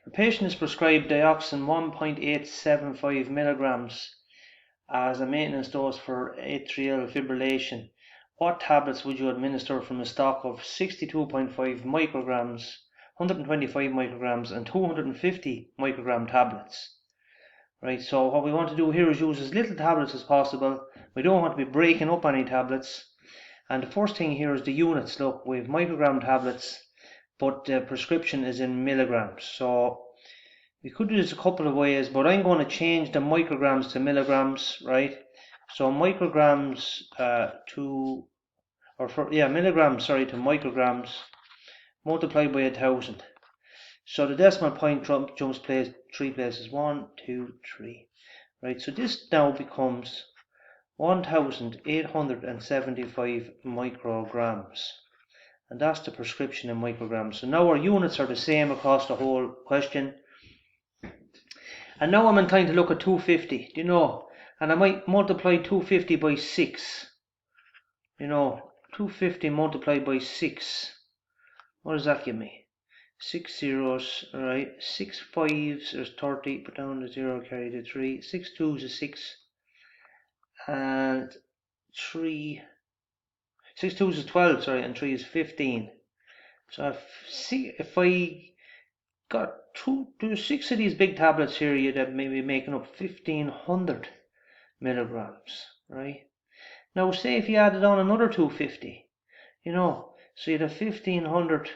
A patient is prescribed dioxin 1.875 milligrams as a maintenance dose for atrial fibrillation. What tablets would you administer from a stock of 62.5 micrograms, 125 micrograms, and 250 microgram tablets? Right, so what we want to do here is use as little tablets as possible. We don't want to be breaking up any tablets. And the first thing here is the units. Look, we have microgram tablets, but the prescription is in milligrams. So we could do this a couple of ways, but I'm going to change the micrograms to milligrams, right? So micrograms milligrams, to micrograms multiplied by 1,000. So the decimal point jumps 3 places. 1, 2, 3. Right, so this now becomes 1,875 micrograms. And that's the prescription in micrograms. So now our units are the same across the whole question. And now I'm inclined to look at 250, and I might multiply 250 by 6. 250 multiplied by 6. What does that give me? 6 zeros, right? 6 fives is 30, put down the 0, carry the 3. 6 twos is 6. And 6 twos is 12, and 3 is 15. So if I got 6 of these big tablets here, you'd have maybe making up 1,500 milligrams, right? Now say if you added on another 250, so you'd have 1,500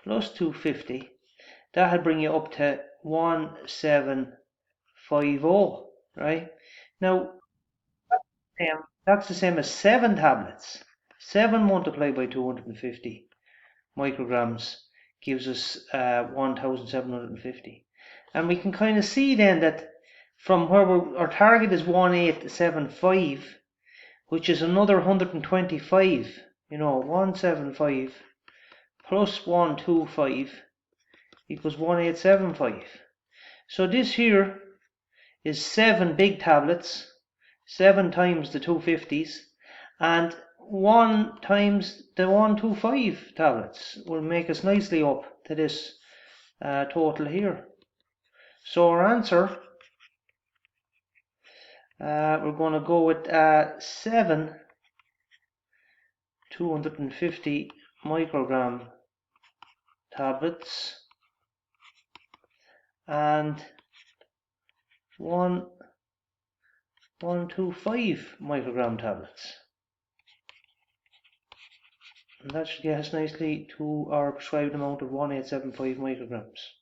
plus 250, that'll bring you up to 1,750, right? Now that's the same as 7 tablets. 7 multiplied by 250 micrograms gives us 1,750. And we can kind of see then that from where our target is 1,875, which is another 125, 175 plus 125 equals 1,875. So this here is 7 big tablets, 7 times the 250s, and 1 times the 125 tablets will make us nicely up to this total here. So our answer, we're going to go with 7 250 microgram tablets and 125 microgram tablets. And that should get us nicely to our prescribed amount of 1,875 micrograms.